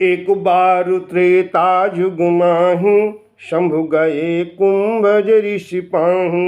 एक बार त्रेता युग माहु शंभु गए कुंभज ऋषि पाहु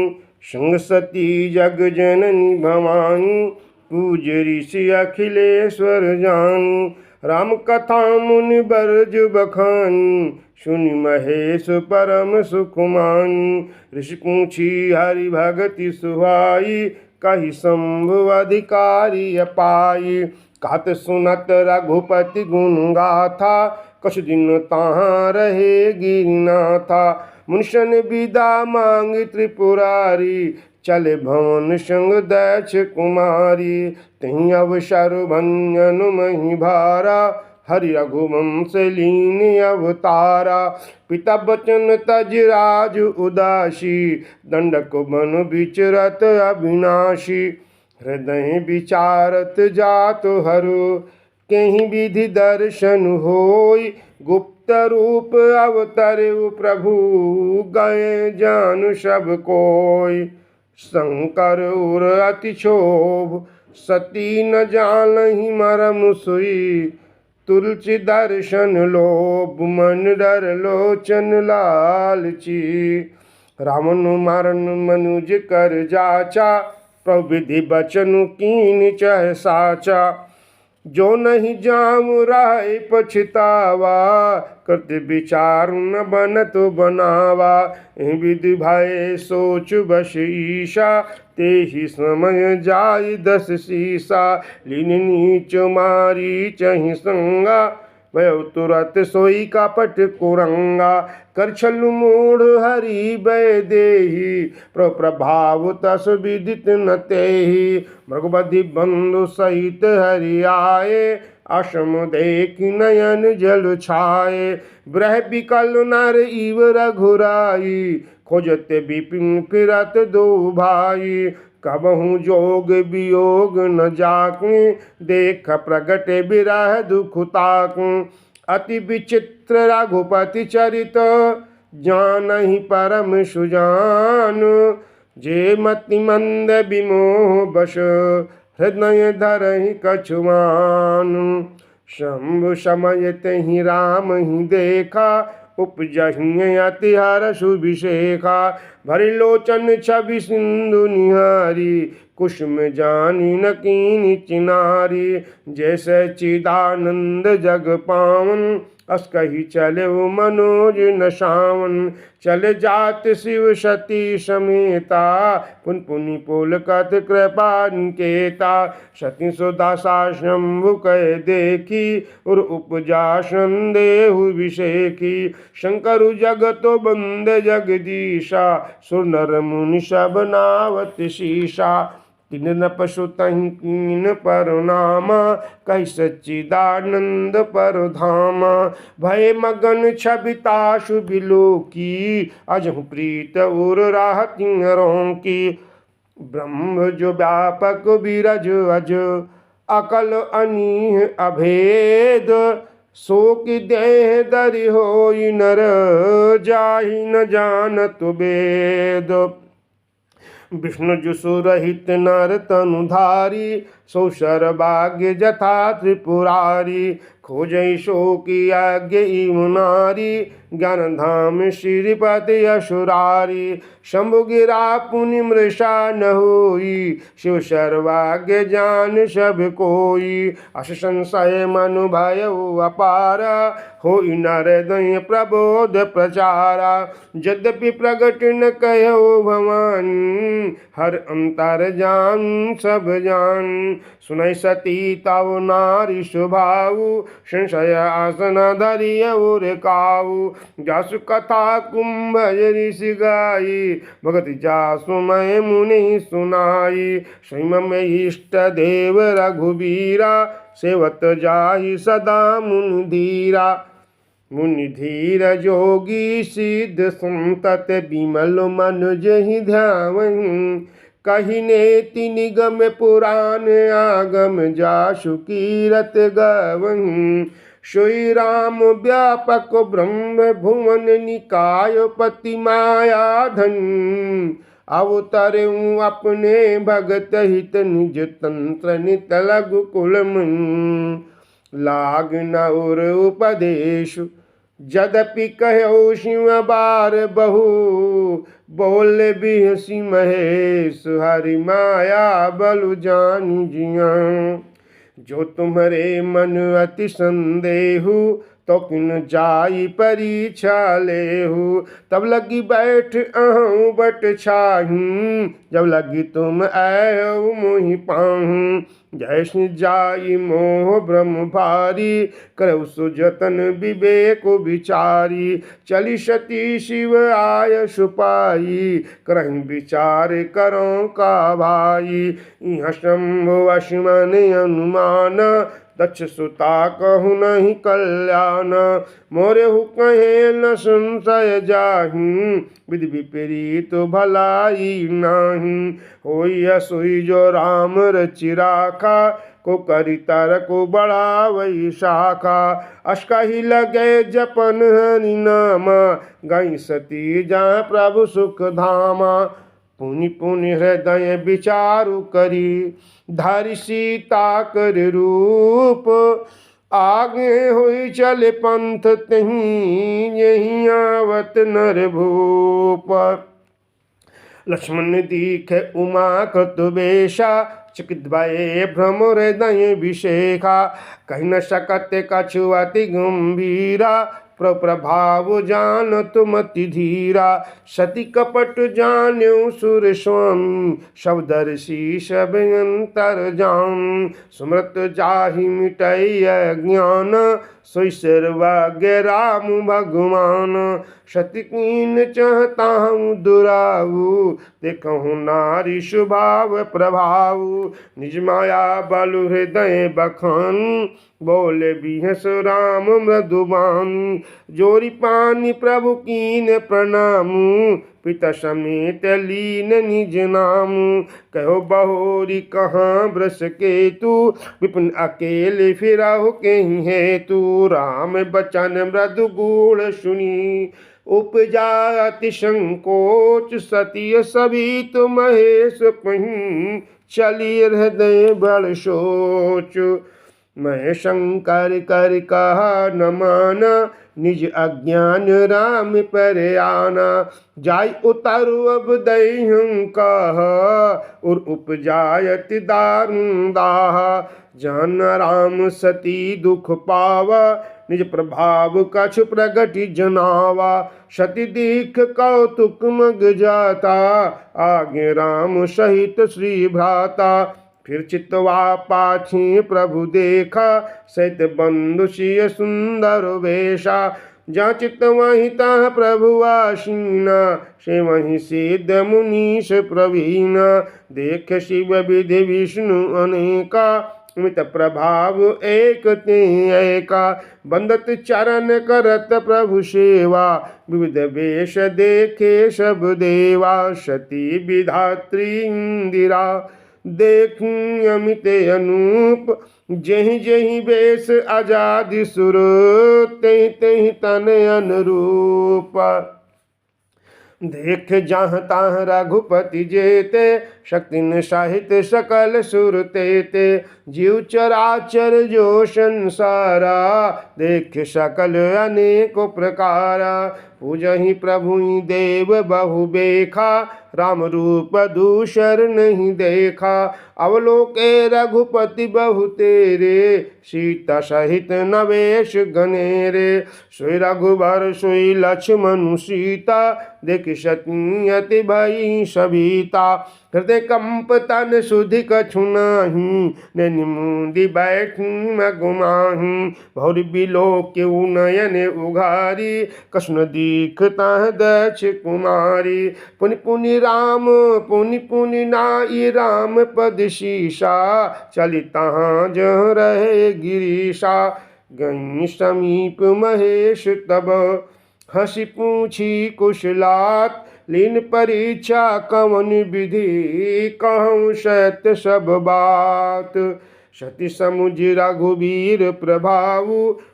संग सती जग जननी भवानी पूज ऋषि अखिलेश्वर जानी राम कथा मुनि बरज बखानी सुनि महेश परम सुख मानी ऋषि पूछी हरि भगति सुहाई कही शंभु अधिकारी अपाई कहत सुनत रघुपति गुण गाथा कछ दिन तहाँ रहे गिरनाथा मुनिशन विदा मांग त्रिपुरारी चले भवन संग दैछ कुमारी तहीं अवसर भंजन मही भारा हरि रघुवंश लीन अवतारा पिता बचन तज राज उदासी दंडक बन विचरत अविनाशी हृदय विचारत जात हरु कहीं विधि दर्शन होय गुप्त रूप अवतरु प्रभु गए जान सब कोय शंकर उर अति क्षोभ सती न जानहि मरम सोई तुलसी दर्शन लोभ मन डर लोचन लालची रावण मारन मनुज कर जाचा प्रविधि बचन कीन चह साचा जो नहीं जाम राय पछतावा करते विचार न बन तो बनावा विधि भय सोच बस ईशा ते ही समय जाय दस सीसा लीन नीच मारी चहि संगा वह तुरत सोई का पट कुरंगा कर छलु मूढ़ हरि भय देहि प्रभाव तस विदित न तेहि भगवती बंधु सहित हरि आए असम देख नयन जल छाए ब्रह विकल नर इव रघुराई खोजते विपिन फिरत दो भाई कबहु जोग वियोग न जाकु देख प्रगट बिरह दुख ताकु अति विचित्र रघुपति चरित जानहि परम सुजान जे मति मंद विमोह बश हृदय धरहि कछुमान शंभु समय तहि राम ही देखा उपजहि अति हर्ष विशेखा भरि लोचन छवि सिंधु निहारी कुसुम जानी न कीनी चिनारी जैसे चिदानंद जग पावन अस कही चले मनोज न सावन चल जात शिव सती समेता पुन पुनि पुलकत कृपा निकेता सती सुदासा शंभु कह देखी और उपजा संदेहु विषेखी शंकर जगतो बंद जगदीशा सुर नर मुनि सब नावत शीशा तीन न पशु तहि कीन परनामा कही सच्चिदानंद परधामा भय मगन छबिताशु बिलोकी अजहु प्रीत उर राहति की ब्रह्म जो व्यापक विरज अज अकल अनीह अभेद शोक देह दरि होई नर जाहि न जानत वेद विष्णु जुसु रहित नर तनुधारी सौसर भाग्य जथा त्रिपुरारी खोजई शोकी आज्ञ नारी ज्ञान धाम श्रीपति असुरारी शंभु गिरा पुनि मृषा न होई शिव सर्वाज्ञ जान सब कोई अस संशय मनु भय अपार हो नर दय प्रबोध प्रचारा यद्यपि प्रगट न कहो भवान हर अंतर जान सब जान सुनय सती तव नारी स्वभाव संशय आसन धरिय उर काऊ जासु कथा कुंभज ऋषि गाई भगति जासु मैं मुनि सुनाई स्वयं में इष्ट देव रघुबीरा सेवत जाहि सदा मुनि धीरा मुनि धीर जोगी सिद्ध संतत विमल मन जहि ध्यावहि कही नेति निगम पुराण आगम जासु कीरत गवहि श्री राम व्यापक ब्रह्म भुवन निकाय पति माया धन अवतरऊँ अपने भगत हित निज तंत्र नित लघु कुल लाग न उर उपदेश। यद्यपि कहो शिव बार बहु, बोल बिहसी महेश हरि माया बलु जान जिया। जो तुम्हारे मन अति संदेहु, तो किन जाई परीक्षा लेहु। तब लगी बैठ अहूँ बट छाहूँ, जब लगी तुम आयो मोहि पाहूँ। जैसे जाई मोह ब्रह्म भारी, करऊ सुजतन विवेक विचारी। चली सती शिव आय सुपाई, करहीं विचार करो का भाई। यह शंभु अश्मन अनुमान, दक्ष सुता कहु नहीं कल्याण। मोरे हु कहे न संशय जाहि, विधि विपरीत भलाई नाही। होई असोई जो राम रचि राखा, को करी तर को बढ़ावई शाखा। अस कही लगे जपन हरि नामा, गई सती जा प्रभु सुख धामा। पुनि पुनि हृदय विचारु करी, धरि सीता कर रूप। आगे हुई चल पंथ तहीं, यही आवत नर भूप। लक्ष्मण दीखे उमा कृतवेशा, चकित भये भ्रम हृदय विशेखा। कही न सकत कछु अति गंभीरा, प्रभाव जानत मति धीरा। सती कपट जान्यो सुर स्वामी, शब्दर्षि सब अंतर जान। सुमृत जाहि मिटई अज्ञान, सोई सर्वज्ञ राम भगवान। सती कीन चाहता हूँ दुराऊ, देखहु नारी स्वभाव प्रभाव। निज माया बलु हृदय बखान, बोले बिहस राम मृदुबान। जोरी पानी प्रभु कीन प्रणाम, पिता समेत लीन निज नाम। कहो बहोरी कहाँ ब्रस केतु, विपिन अकेले फिराहु कहीं हेतु। राम बचन मृदु गुण सुनी, उपजा अति संकोच। सती सभी तुम महेश पहीं, चली हृदय बड़ सोच। मैं शंकर कर कहा न माना, निज अज्ञान राम पर आना। जाय उतारू अब दई कहा, और उपजायत दारुण दाहा। जान राम सती दुख पावा, निज प्रभाव कछु प्रगति जनावा। सती दीख कौतुक मग जाता, आगे राम सहित श्री भ्राता। फिर चितवा पाछी प्रभु देखा, सहित बंधु सिय सुंदर वेशा। जहाँ चित्त वहीं तहाँ प्रभु आसीना, से वहीं सिद्ध मुनीश प्रवीण। देख शिव विधि विष्णु अनेका, मित प्रभाव एक ते एका। बंदत चरण करत प्रभु सेवा, विविध वेश देखे सब देवा। सती विधात्री इंदिरा, देखी अमित अनूप। जही जही वेश आजादी सुर, तही तही तन अनुरूप। देख जहाँ तहाँ रघुपति जेते, शक्ति न सहित सकल सुर तेते। जीव चराचर जो संसारा, देख सकल अनेक प्रकारा। पूजहि प्रभु देव बहु बेखा, राम रूप दूसर नहीं देखा। अवलोके रघुपति बहु तेरे, सीता सहित नवेश गनेरे। सोई रघुबर सोई लक्ष्मण सीता, देख सती अति भई सविता। हृदय कंप तन सुधि कछु नाही, नैन मुंदि बैठी मगुमाही। भौरि बिलोक्यु नयन उघारी, कछु न दीखता दक्ष कुमारी। पुनि पुनि राम पुनि पुनि नाई, राम पद शीशा। चली तहाँ जहाँ रहे गिरीशा। गई समीप महेश तब, हंसी पूछी कुशलात। लीन परीक्षा कवन विधि, कहूँ सत्य सब बात। सती समुझ रघुबीर प्रभाव,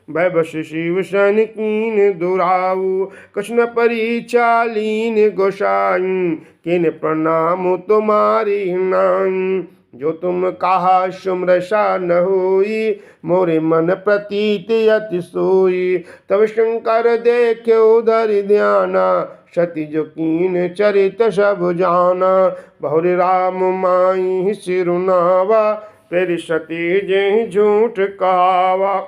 भयवश शिव सन कीन दुराऊ। कृष्ण परीक्षा लीन गोसाई, किन प्रणाम तुम्हारी नाई। जो तुम कहा सुमरसा न होई, मोरे मन प्रतीत अति सोई। तब शंकर देखे उधर ध्याना, सती जो कीन चरित सब जाना। बहुरी राम माई सिरुनावा, फिर सती जे झूठ कहावा।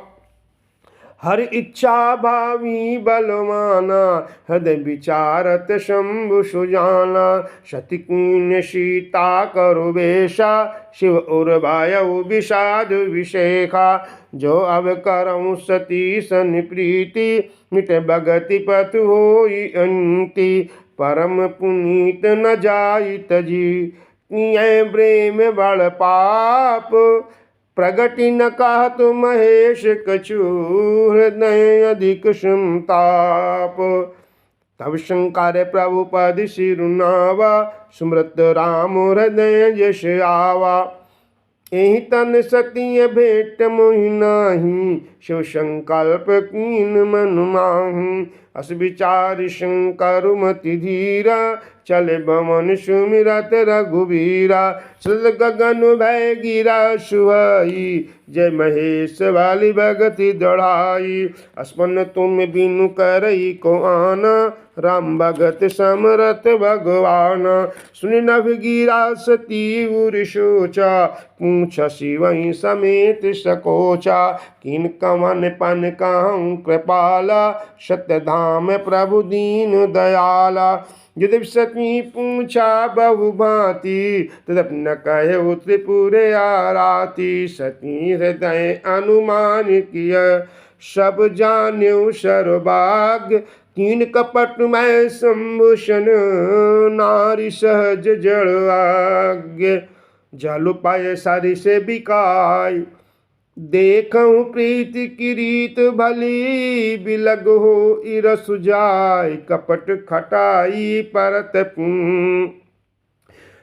हर इच्छा भावी बलवाना, हृदय विचारत शंभु सुजाना। सती कीन सीता करु बेशा, शिव और वायु विषाद विशेखा। जो अब करऊँ सती सन प्रीति, मिटे भगति पतु होई अंति। परम पुनीत न जाई तजी, किए प्रेम बड़ पाप। प्रगति न कहत महेश कछु, हृदय अधिक संताप। तब शंकर प्रभु पद सिरुनावा, सुमृत राम हृदय यश आवा। एहि तन सती भेंट मोहि नाही, शिव संकल्प कीन मन माही। अस विचार शंकर मति धीरा, चले बमन सुमिरत रघुबीरा। चल गगन भय गिरा सुहाई, जय महेश वाली भगति दढ़ाई। अस्मन तुम बिनु करई को आना, राम भगत समरथ भगवान। सुन नभ गिरा सती उर सोचा, पूछ शिवहि समेत सकोचा। किन कवन पन कहूँ कृपाला, सत्य धाम प्रभु दीन दयाला। यदि सती पूछा बहु भांति, तदप न कहे त्रिपुर आराती। सती हृदय अनुमान किया, सब जान्यो सर्वभाग्य। तीन कपट में संभूषण, नारी सहज जड़ आज्ञ। जल पाए सारी से बिकाय, देखूं प्रीति की रीत भली। बिलग हो इरस जाय, कपट खटाई परत पूं।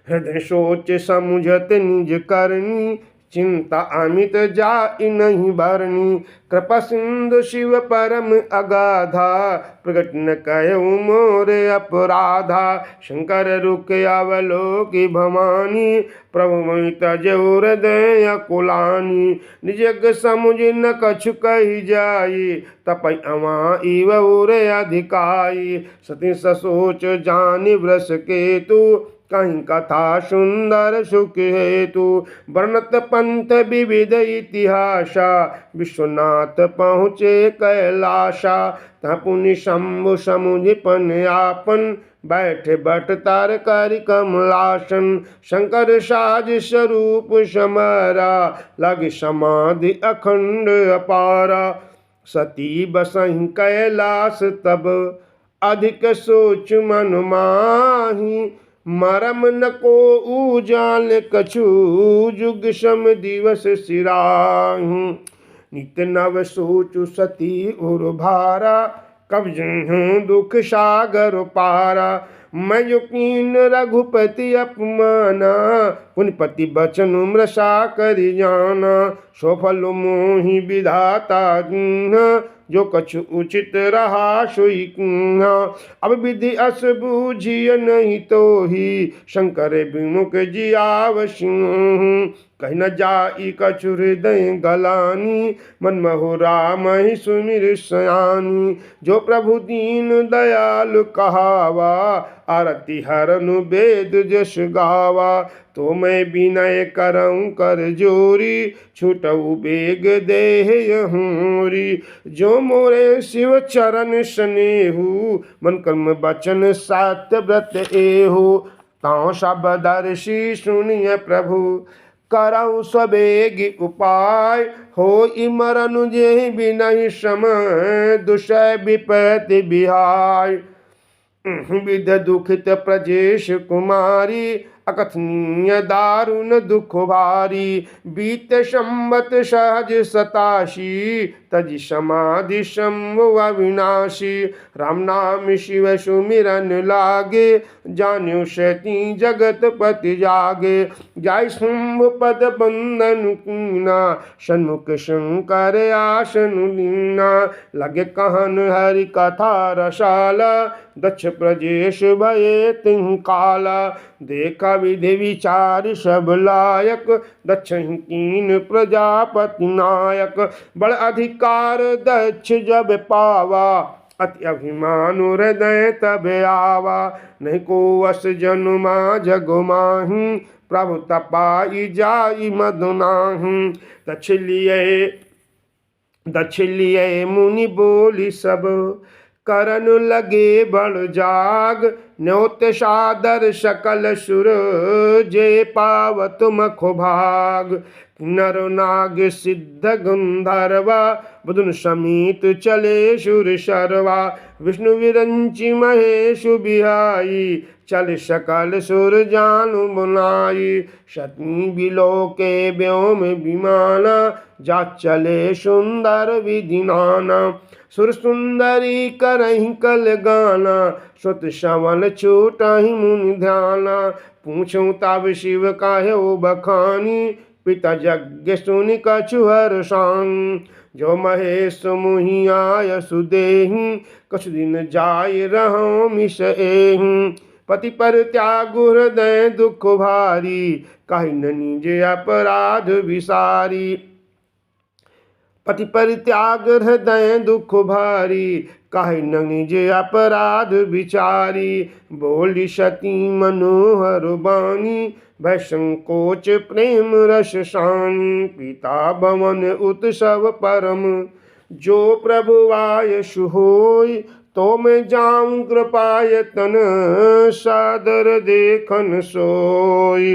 हृदय सोच समुझत निज करनी, चिंता अमित जाई नहीं भरनी। कृपा सिंधु शिव परम अगाधा, प्रगट न कहूँ मोरे अपराधा। शंकर रुक अवलोकि भवानी, प्रभु मैं तजौ हृदय कुलानी। निजग समुझ न कछु कही जाई, तपै अमा इव उर अधिकाई। सती ससोच जानि वृष केतु, कहीं कथा सुंदर सुख हेतु। वर्णत पंथ विविध इतिहासा, विश्वनाथ पहुँचे कैलासा। तहाँ पुनि शंभु समुझ पन आपन, बैठे बट तार करि कमलासन। शंकर साज स्वरूप समारा, लग समाधि अखंड अपारा। सती बसहि कैलास तब, अधिक सोच मन माही। मरम न को उजाल कछु, जुग सम दिवस सिराही। नित नव सोचु सती उर भारा, कब जहूँ दुख सागर पारा। मैं यकीन रघुपति अपमाना, पुनिपति बचन मृषा करि जाना। सफल मोहि विधाता दीन्हा, जो कछु उचित रहा सोई कीन्हा। अब विधि अस बूझिय नहीं तो ही, शंकर विमुख जियाव सिंह। कहीं न जाई कछु हृदय गलानी, मन महु राम ही सुमिर सयानी। जो प्रभु दीन दयालु कहावा, आरती हरनु वेद जस गावा। तो मैं विनय करऊँ कर जोरी, छूटऊ बेग देह यहूरी। जो मोरे शिव चरण स्नेहु, मन कर्म वचन सत्य व्रत एहु। तां सब दर्शी सुनिय प्रभु, करऊँ स्ववेग उपाय। हो मरनु जे बिनहि समय, दुषय विपत्ति बिहाय। विध दुखित प्रजेश कुमारी, अकथनीय दारुण दुख भारी। बीत संबत सहज 87, तज समाधि शंभु अविनाशी। राम नाम शिव सुमिरन लागे, जान्यो सती जगत पति जागे। जाय शुंभ पद बंदन कीना, सन्मुख शंकर आसन लीना। लगे कहन हरि कथा रसाला, दक्ष प्रजेश भये तिन्ह काला। देखा विधि विचार सब लायक, दक्ष कीन प्रजापति नायक। बड़ अधिकार दक्ष जब पावा, अति अभिमान हृदय तब आवा। नहीं को वस जनुमा जग माही, प्रभु तपाई जाई मधु नाही। दक्ष लिए मुनि बोली सब, करन लगे बड़ जाग। न्योत सादर सकल सुर, जे पावत मखो भाग। नर नाग सिद्ध गंधर्वा, बुधुन समीत चले सुर शर्वा। विष्णु विरंचि महेशु बिहाई, चल सकल सुर जानु बुनाई। सती बिलोके व्योम विमाना, जा चले सुंदर विधि नाना। सुर सुंदरी करहि कल गाना, सुत श्रवण छूटहि मुनि ध्याना। पूछूं तब शिव काह्यो बखानी, पिता यज्ञ सुनि कछु हर्षान। जो महेश मुहि आय सुदेहि, कछु दिन जाय रहो मिस एहि। पति पर त्याग हृदय दुख भारी, काहि न निज अपराध विसारी। पति परित्याग हृदय दुख भारी, काहे न निज अपराध विचारी। बोली सती मनोहर बानी, भय संकोच प्रेम रस शानी। पिता भवन उत्सव परम, जो प्रभु आयसु होय। तो मैं जाऊं कृपायतन, सादर देखन सोय।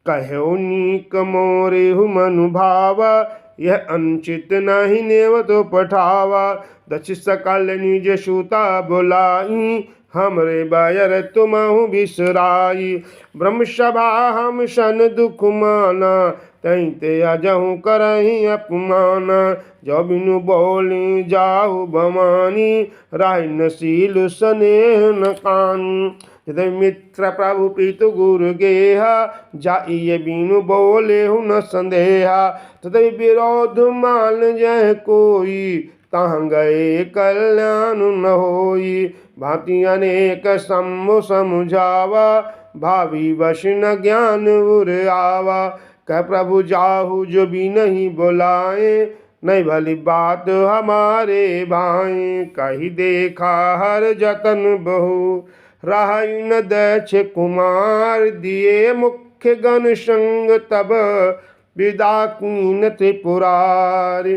कहो नीक मोरे मनुभावा, यह अनुचित नहीं नेव तो पठावा। दक्ष सकल निज सूता बुलाई, हमरे बायर तुमहु बिसराई। ब्रह्म सभा हम सन दुख माना, तैते अजहु करहि अपमाना। जो बिनु बोली जाहु बमानी, राय नसील स्नेह न कानी। हृदय मित्र प्रभु पितु गुरु गेहा, जाइए बिनु बोले हूँ न संदेहा। तदै विरोध मान जय कोई, तहाँ गए कल्याण न होई। भांति अनेक सम्मु समुझावा, भावी वश न ज्ञान उर आवा। कह प्रभु जाहु जो भी नहीं बुलाए, नहीं भली बात हमारे भाई। कही देखा हर जतन बहु, राही न दक्ष कुमार। दिए मुख्य गण संग तब, विदा कीन त्रिपुरार।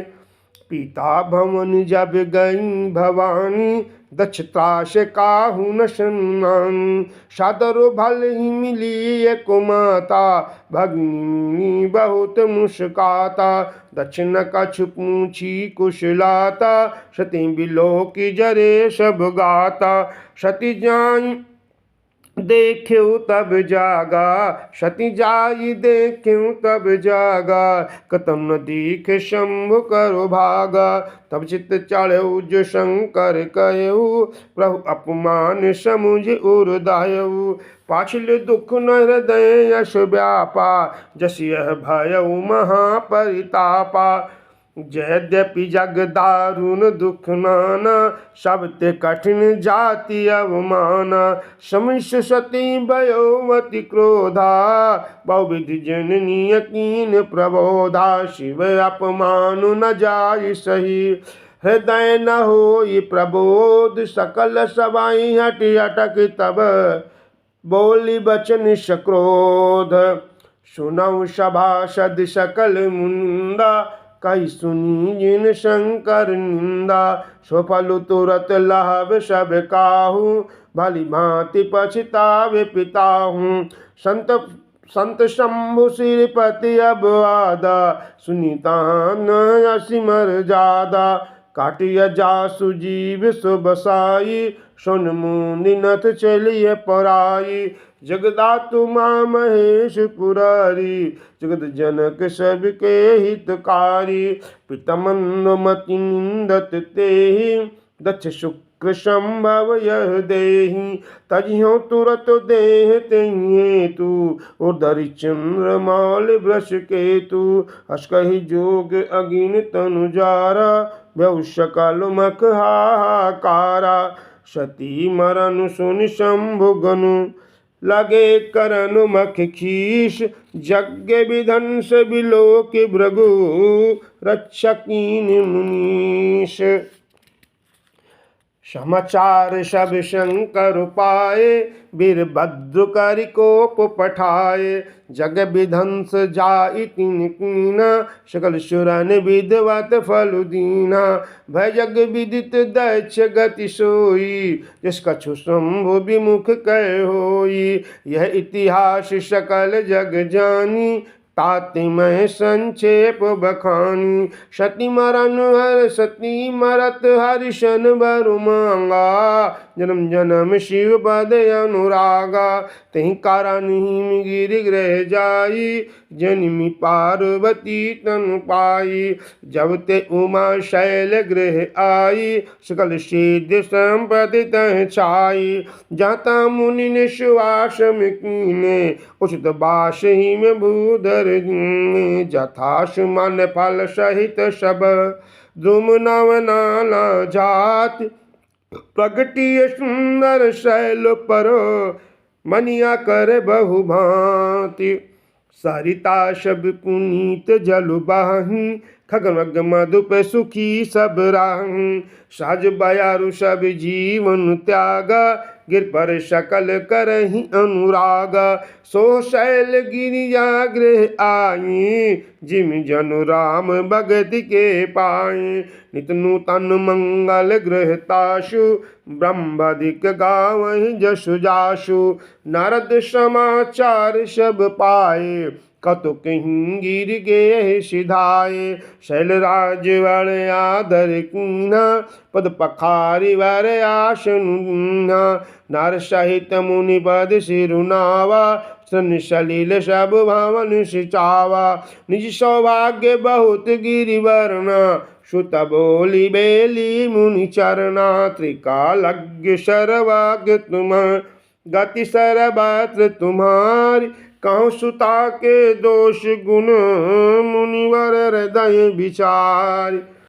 पिता भवन जब गई भवानी, दक्ष त्रास काहू न सम्मान। सादर भल ही मिली एक माता, भगिनी बहुत मुस्काता। दक्ष न कछु पूछी कुशलाता, सती बिलोकी जरे सब गाता। सती जाई देख्यो तब जागा, सती जाई देख्यो तब जागा। कतम न दीख शंभु करो भागा। तब चित्त चढ़ऊ जो शंकर कहऊ, प्रभु अपमान समुझ उर्दायऊ। पाछल दुख न हृदय यश व्यापा, जस यह भयऊ महापरितापा। यद्यपि जग दारुण दुख नाना, सब ते कठिन जाति अवमाना। समिष सती भयोवती क्रोधा, बहुविधि जननी कीन प्रबोधा। शिव अपमान न जाय सही, हृदय न होई प्रबोध। सकल सवाई हटि अटक तब, बोली बचन सक्रोध। सुनऊ सभासद सकल मुंदा, कही सुनी जिन शंकर निंदा। सोफल तुरत लहब सब काहू, भली भांति पछतावे पिताहू। संत शंभु श्रीपति अब आदा, सुनीतान असिमर जादा। काटिय जासु जीव सो बसाई, सुन मुनि नथ चलिए पराई। जगदातु माँ महेश पुरारी, जगत जनक सबके हितकारी। पितमंदमति निंदत तेहि, दक्ष शुक्र संभव यह देहि। तजियो तुरत देह तेहिए तू, उदरि चंद्र मौल वृष केतु। हस कहि जोग अगिन तनु जारा, व्यउ सकल मख हाहाकारा। सती मरनु सुनि शंभु गनु, लगे करनु मख खीस। यज्ञ विध्वंस बिलोक भृगु, रक्षा कीन्हि मुनीश। समाचार सब शंकर पाए, वीरभद्र करि कोप पठाए। जग विध्वंस जाई तिन कीना, सकल सुरन विद्वत फल दीना। भय जग विदित दक्ष गति सोई, जिस कछु शंभु विमुख कह होई। यह इतिहास सकल जग जानी, ताति मैं संक्षेप बखानी। सती मरन हर सती मरत हरिशन बरु मांगा, जन्म जन्म शिव पद अनुरागा। तहि कारण हिम गिरि गृह जाई, जन्मी पार्वती तनु पाई। जब ते उमा शैल गृह आई, सकल सिद्ध संपत्ति तह छाई। जाता मुनि ने सुवास में कीने, उचित बास ही में भूधर दीने। जथास मन फल सहित सब, द्रुम नव नाना जात। प्रगटिय सुंदर शैल पर, मनिया कर बहु भांति। सरिता सब पुनीत जल बाहि, खगमग मधुप सुखी सब राहि। साज बयारु सब जीवन त्यागा, गिर पर सकल करहि अनुरागा। सो शैल गिरिजा गृह आई, जिम जनु राम भगत के पाए। नित नूतन मंगल गृह ताशु, ब्रह्मादिक गावहि जसु जासु। नारद समाचार सब पाए, कतु कहीं गिर गे सिधाए। शैलराज वर आदर कीना, पद पखारी वर आसन दीना। नार सहित मुनि पद सिरुनावा, सन सलिल सब भवन सिचावा। निज सौभाग्य बहुत गिरिवरना, सुत बोली बेली मुनि चरना। त्रिकालज्ञ सर्वज्ञ तुम, गति सर्वत्र तुम्हारी। कहूँ सुता के दोष गुण, मुनिवर हृदय विचार।